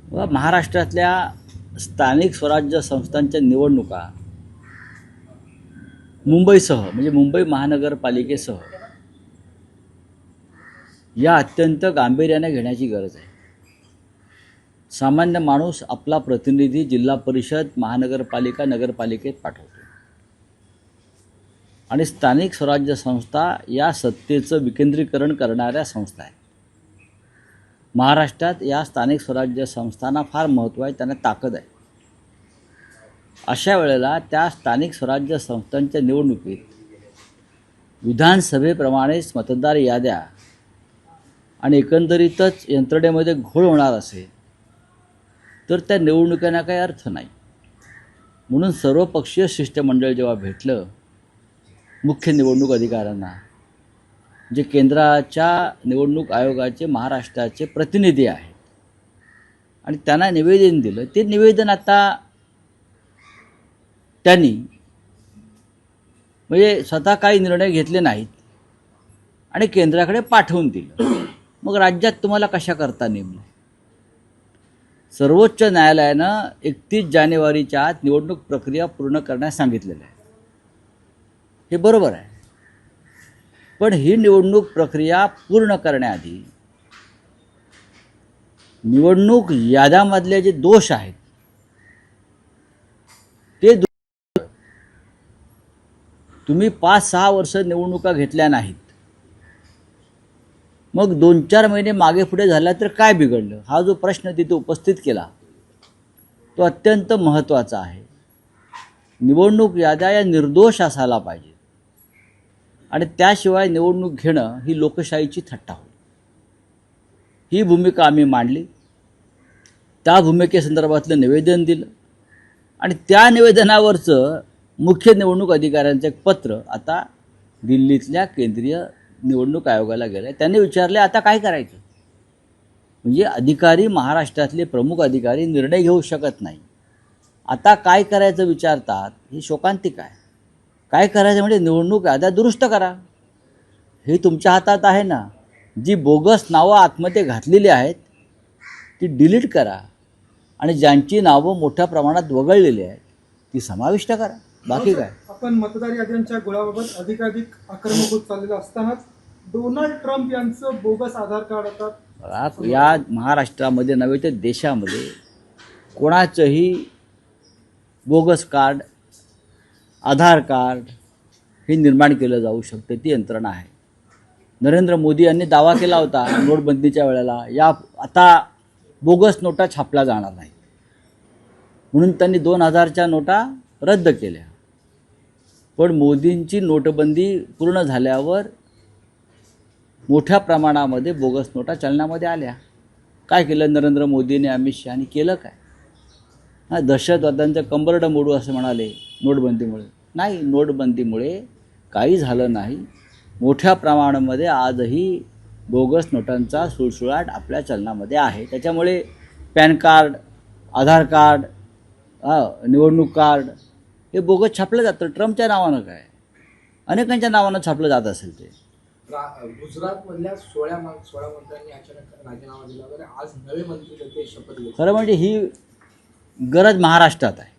व महाराष्ट्रातल्या स्थानिक स्वराज्य संस्थांच्या निवडणुका मुंबईसह म्हणजे मुंबई महानगरपालिकेसह या अत्यंत गांभीर्याने घेण्याची गरज आहे. सामान्य माणूस आपला प्रतिनिधी जिल्हा परिषद, महानगरपालिका, नगरपालिकेत पाठवतो आणि स्थानिक स्वराज्य संस्था या सत्तेचं विकेंद्रीकरण करणाऱ्या संस्था आहेत. महाराष्ट्रात या स्थानिक स्वराज्य संस्थांना फार महत्त्व आहे, त्यांना ताकद आहे. अशा वेळेला त्या स्थानिक स्वराज्य संस्थांच्या निवडणुकीत विधानसभेप्रमाणेच मतदार याद्या आणि एकंदरीतच यंत्रणेमध्ये घोळ होणार असेल तर त्या निवडणुकांना काही अर्थ नाही. म्हणून सर्वपक्षीय शिष्टमंडळ जेव्हा भेटलं मुख्य निवडणूक अधिकाऱ्यांना, जे केंद्राच्या निवडणूक आयोगाचे महाराष्ट्राचे प्रतिनिधी आहेत, आणि त्यांना निवेदन दिलं, ते निवेदन आता त्यांनी म्हणजे स्वतः काही निर्णय घेतले नाहीत आणि केंद्राकडे पाठवून दिलं. मग राज्यात तुम्हाला कशा करता नेमलं? सर्वोच्च न्यायालयानं 31 जानेवारीच्या आत निवडणूक प्रक्रिया पूर्ण करण्यास सांगितलेलं आहे. हे बरोबर आहे, पण ही निवडणूक प्रक्रिया पूर्ण करण्याआधी निवडणूक याद्यांमधले जे दोष आहेत ते तुम्ही 5-6 वर्ष निवडणुका घेतल्या नाहीत, मग 2-4 महिने मागे पुढे झाला तर काय बिघडलं? हा जो प्रश्न तिथे उपस्थित केला तो अत्यंत महत्त्वाचा आहे. निवडणूक याद्या या निर्दोष असायला पाहिजे आणि त्याशिवाय निवडणूक घेणं ही लोकशाहीची थट्टा होईल. ही भूमिका आम्ही मांडली, त्या भूमिकेसंदर्भातलं निवेदन दिलं आणि त्या निवेदनावरचं मुख्य निवडणूक अधिकाऱ्यांचं एक पत्र आता दिल्लीतल्या केंद्रीय निवडणूक आयोगाला गेलं. त्यांनी विचारले आता काय करायचं? म्हणजे अधिकारी, महाराष्ट्रातले प्रमुख अधिकारी निर्णय घेऊ शकत नाही, आता काय करायचं विचारतात. ही शोकांतिक आहे. काय करायचं म्हणजे निवडणूक याद्या दुरुस्त करा, हे तुमच्या हातात आहे ना. जी बोगस नावं आतमध्ये घातलेली आहेत ती डिलीट करा आणि ज्यांची नावं मोठ्या प्रमाणात वगळलेली आहेत ती समाविष्ट करा. बाकी काय? आपण मतदार याद्यांच्या गोळाबाबत अधिकाधिक आक्रमक होत चाललेलं असतानाच डोनाल्ड ट्रम्प यांचं बोगस आधार कार्ड आता या महाराष्ट्रामध्ये नव्हे तर देशामध्ये कोणाचंही बोगस कार्ड, आधार कार्ड हे निर्माण केलं जाऊ शकतं. ती यंत्रणा आहे. नरेंद्र मोदी यांनी दावा केला होता नोटबंदीच्या वेळेला या आता बोगस नोटा छापल्या जाणार नाहीत म्हणून त्यांनी 2000च्या नोटा रद्द केल्या. पण मोदींची नोटबंदी पूर्ण झाल्यावर मोठ्या प्रमाणामध्ये बोगस नोटा चलनामध्ये आल्या. काय केलं नरेंद्र मोदीने, अमित शहानी केलं काय? दहशतवाद्यांचं कंबरडं मोडू असं म्हणाले नोटबंदीमुळे. नाही, नोटबंदीमुळे काही झालं नाही. मोठ्या प्रमाणामध्ये आजही बोगस नोटांचा सुळसुळाट आपल्या चलनामध्ये आहे. त्याच्यामुळे पॅन कार्ड, आधार कार्ड, निवडणूक कार्ड हे बोगस छापलं जातं. ट्रम्पच्या नावानं काय, अनेकांच्या नावानं छापलं जात असेल ते. गुजरातमधल्या 16 मंत्र्यांनी अचानक राजीनामा दिला वगैरे, आज नवे मंत्री ते शपथ घेतली. खरं म्हणजे ही गरज महाराष्ट्रात आहे.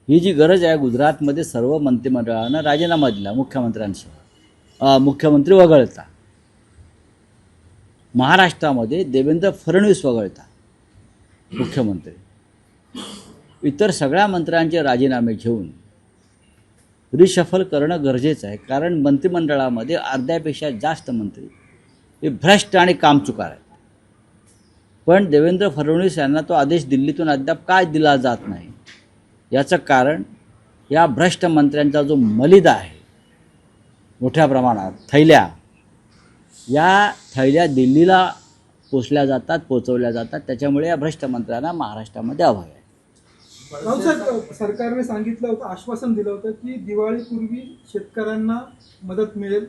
ही जी गरज आहे, गुजरातमध्ये सर्व मंत्रिमंडळानं राजीनामा दिला मुख्यमंत्र्यांसह, मुख्यमंत्री वगळता. महाराष्ट्रामध्ये देवेंद्र फडणवीस वगळता मुख्यमंत्री, इतर सगळ्या मंत्र्यांचे राजीनामे घेऊन रिशफल करणं गरजेचं आहे. कारण मंत्रिमंडळामध्ये अर्ध्यापेक्षा जास्त मंत्री हे भ्रष्ट आणि कामचुकार आहेत. पण देवेंद्र फडणवीस यांना तो आदेश दिल्लीतून अद्याप काय दिला जात नाही, याचं कारण या भ्रष्ट मंत्र्यांचा जो मलिदा आहे मोठ्या प्रमाणात थैल्या, या थैल्या दिल्लीला पोचवल्या जातात. त्याच्यामुळे या भ्रष्ट मंत्र्यांना महाराष्ट्रामध्ये अभाव आहे. सरकारने सांगितलं होतं, आश्वासन दिलं होतं की दिवाळीपूर्वी शेतकऱ्यांना मदत मिळेल,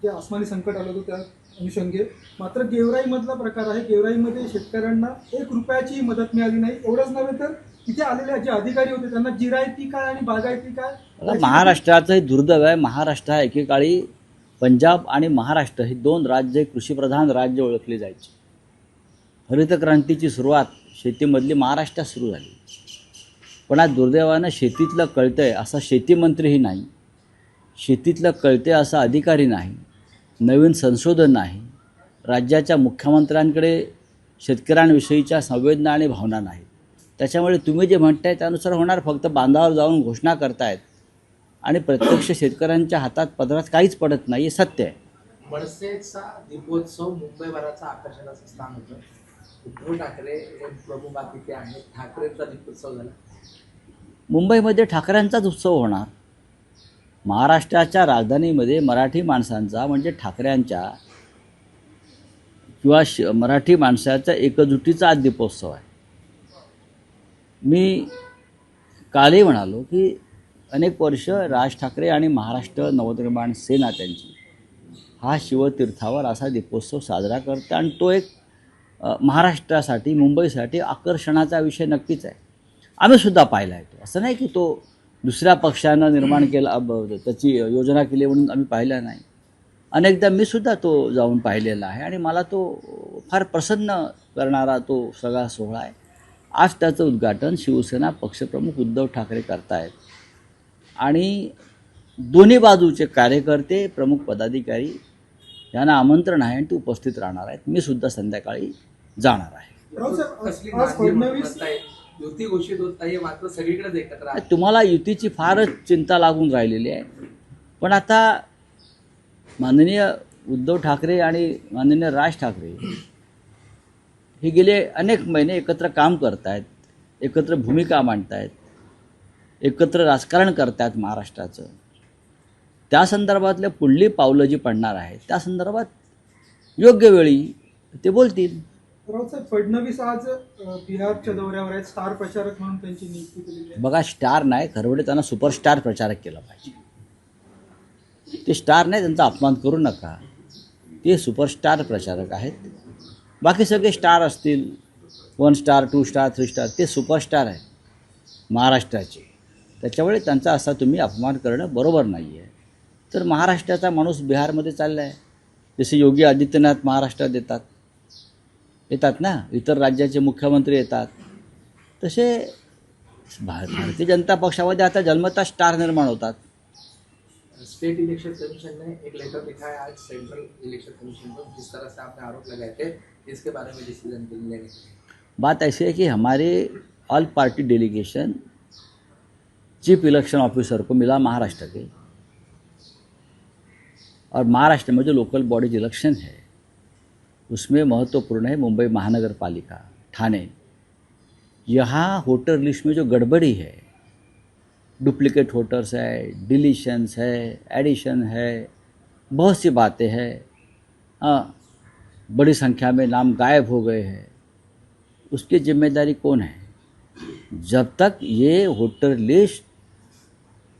जे आसमानी संकट आलं होतं त्या अनुषंगे. मात्र गेवराईमधला प्रकार आहे, गेवराईमध्ये शेतकऱ्यांना 1 रुपयाची मदत मिळाली नाही. एवढंच नव्हे तर तिथे आलेले जे अधिकारी होते त्यांना जिरायती काय आणि बागायती काय. महाराष्ट्राचं हे दुर्दैव आहे. महाराष्ट्र हा एकेकाळी पंजाब आणि महाराष्ट्र ही 2 राज्य कृषीप्रधान राज्य ओळखली जायची. हरित क्रांतीची सुरुवात शेतीमधली महाराष्ट्रात सुरू झाली. पण आज दुर्दैवानं शेतीतलं कळतंय असा शेतीमंत्रीही नाही, शेतीतलं कळतंय असा अधिकारी नाही, नवीन संशोधन नाही, राज्याच्या मुख्यमंत्र्यांकडे शेतकऱ्यांविषयीच्या संवेदना आणि भावना नाहीत. त्याच्यामुळे तुम्ही जे म्हणताय त्यानुसार होणार. फक्त बांधावर जाऊन घोषणा करतायत आणि प्रत्यक्ष शेतकऱ्यांच्या हातात पदरात काहीच पडत नाही, हे सत्य आहे. मनसेचा दीपोत्सव मुंबईभराचं आकर्षणाचं स्थान होतं. उद्धव ठाकरे हे प्रमुख अतिथी आहेत. ठाकरेंचा दीपोत्सव झाला. मुंबईमध्ये ठाकरेंचाच उत्सव होणार. महाराष्ट्राच्या राजधानीमध्ये मराठी माणसांचा म्हणजे ठाकऱ्यांच्या किंवा मराठी माणसाच्या एकजुटीचा आज दीपोत्सव आहे. मी कालही म्हणालो की अनेक वर्ष राज ठाकरे आणि महाराष्ट्र नवनिर्माण सेना त्यांची हा शिवतीर्थावर असा दीपोत्सव साजरा करते आणि तो एक महाराष्ट्रासाठी मुंबईसाठी आकर्षणाचा विषय नक्कीच आहे. आम्हीसुद्धा पाहिला आहे. तो असं नाही की तो दुसऱ्या पक्षानं निर्माण केला, त्याची योजना केली म्हणून आम्ही पाहिला नाही. अनेकदा मी सुद्धा तो जाऊन पाहिलेला आहे आणि मला तो फार प्रसन्न करणारा तो सगळा सोहळा आहे. आज त्याचं उद्घाटन शिवसेना पक्षप्रमुख उद्धव ठाकरे करतायत आणि दोन्ही बाजूचे कार्यकर्ते प्रमुख पदाधिकारी यांना आमंत्रण आहे आणि ते उपस्थित राहणार आहेत. मी सुद्धा संध्याकाळी जाणार आहे. कसली आज फडणवीस म्हणताय, युती घोषित होत आहे मात्र सगळीकडेच एकत्र आहे. तुम्हाला युतीची फारच चिंता लागून राहिलेली आहे. पण आता माननीय उद्धव ठाकरे आणि माननीय राज ठाकरे हे गेले अनेक महिने एकत्र काम करत आहेत, एकत्र भूमिका मांडत आहेत, एकत्र राजकारण करत आहेत महाराष्ट्राचं. त्या संदर्भातल्या पुढली पावलं जी पडणार आहेत त्या संदर्भात योग्य वेळी ते बोलतील. रावसाहेब, फडणवीस आज बिहारच्या दौऱ्यावर आहेत. स्टार प्रचारक म्हणून त्यांची नियुक्ती केलेली आहे. बघा, स्टार नाही, खरं म्हणजे त्यांना सुपरस्टार प्रचारक केला पाहिजे. ते स्टार नाही, त्यांचा अपमान करू नका. ते सुपरस्टार प्रचारक आहेत. बाकी सगळे स्टार असतील, 1 स्टार 2 स्टार 3 स्टार, ते सुपरस्टार आहेत महाराष्ट्राचे. त्याच्यामुळे त्यांचा असा तुम्ही अपमान करणं बरोबर नाही आहे. तर महाराष्ट्राचा माणूस बिहारमध्ये चालला आहे. जसे योगी आदित्यनाथ महाराष्ट्रात येतात ना, इतर राज्याचे मुख्यमंत्री येतात, तसे भारतीय जनता पक्षामध्ये आता जन्मतः स्टार निर्माण होतात. स्टेट इलेक्शन कमीशन ने एक लेटर लिखा है आज सेंट्रल इलेक्शन कमीशन को, जिस तरह से आपने आरोप लगाए थे, इसके बारे में डिसीजन लेने के लिए। बात ऐसी है कि हमारे all party delegation chief election officer को मिला महाराष्ट्र के, और महाराष्ट्र में जो लोकल बॉडीज इलेक्शन है उसमें महत्वपूर्ण है मुंबई महानगर पालिका, ठाणे. यहाँ वोटर लिस्ट में जो गड़बड़ी है, डुप्लीकेट वोटर्स है, डिलीशंस है, एडिशन है, बहुत सी बातें हैं, बड़ी संख्या में नाम गायब हो गए हैं, उसकी जिम्मेदारी कौन है? जब तक ये वोटर लिस्ट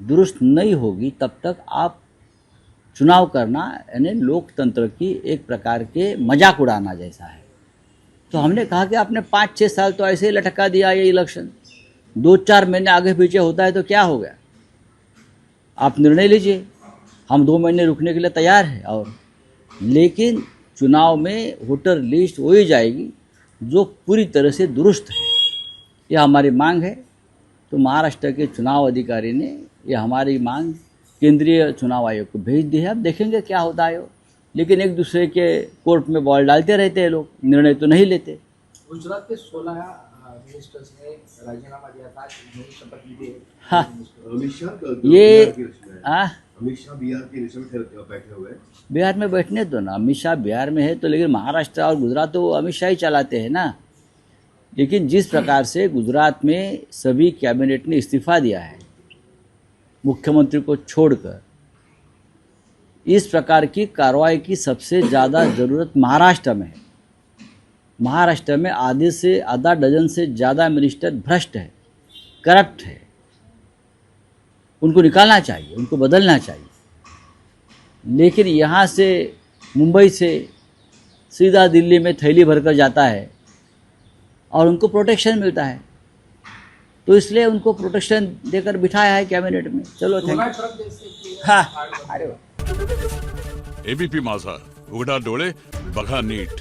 दुरुस्त नहीं होगी तब तक आप चुनाव करना यानी लोकतंत्र की एक प्रकार के मजाक उड़ाना जैसा है. तो हमने कहा कि आपने 5-6 साल तो ऐसे ही लटका दिया ये इलेक्शन, 2-4 महीने आगे पीछे होता है तो क्या हो गया? आप निर्णय लीजिए, हम 2 महीने रुकने के लिए तैयार हैं. और लेकिन चुनाव में वोटर लिस्ट हो ही जाएगी जो पूरी तरह से दुरुस्त है, ये हमारी मांग है. तो महाराष्ट्र के चुनाव अधिकारी ने ये हमारी मांग केंद्रीय चुनाव आयोग को भेज दी है. अब देखेंगे क्या होता है. लेकिन एक दूसरे के कोर्ट में बॉल डालते रहते हैं लोग, निर्णय तो नहीं लेते. गुजरात के 16 मिनिस्टर्स ने राजीनामा दिया था, नई शपथ ली थी. हाँ, अमित शाह बिहार के लिस्ट में बैठे हुए हैं. बिहार में बैठने दो ना, अमित शाह बिहार में है तो, लेकिन महाराष्ट्र और गुजरात तो अमित शाह ही चलाते हैं ना. लेकिन जिस प्रकार से गुजरात में सभी कैबिनेट ने इस्तीफा दिया है मुख्यमंत्री को छोड़कर, इस प्रकार की कार्रवाई की सबसे ज़्यादा ज़रूरत महाराष्ट्र में है. महाराष्ट्र में आधा डजन से ज़्यादा मिनिस्टर भ्रष्ट है, करप्ट है. उनको निकालना चाहिए, उनको बदलना चाहिए. लेकिन यहाँ से मुंबई से सीधा दिल्ली में थैली भरकर जाता है और उनको प्रोटेक्शन मिलता है, तो इसलिए उनको प्रोटेक्शन देकर बिठाया है कैबिनेट में. चलो थैंक डोनाल्ड ट्रम्प जैसे हाँ. अरे एबीपी माझा, उघडा डोळे बघा नीट.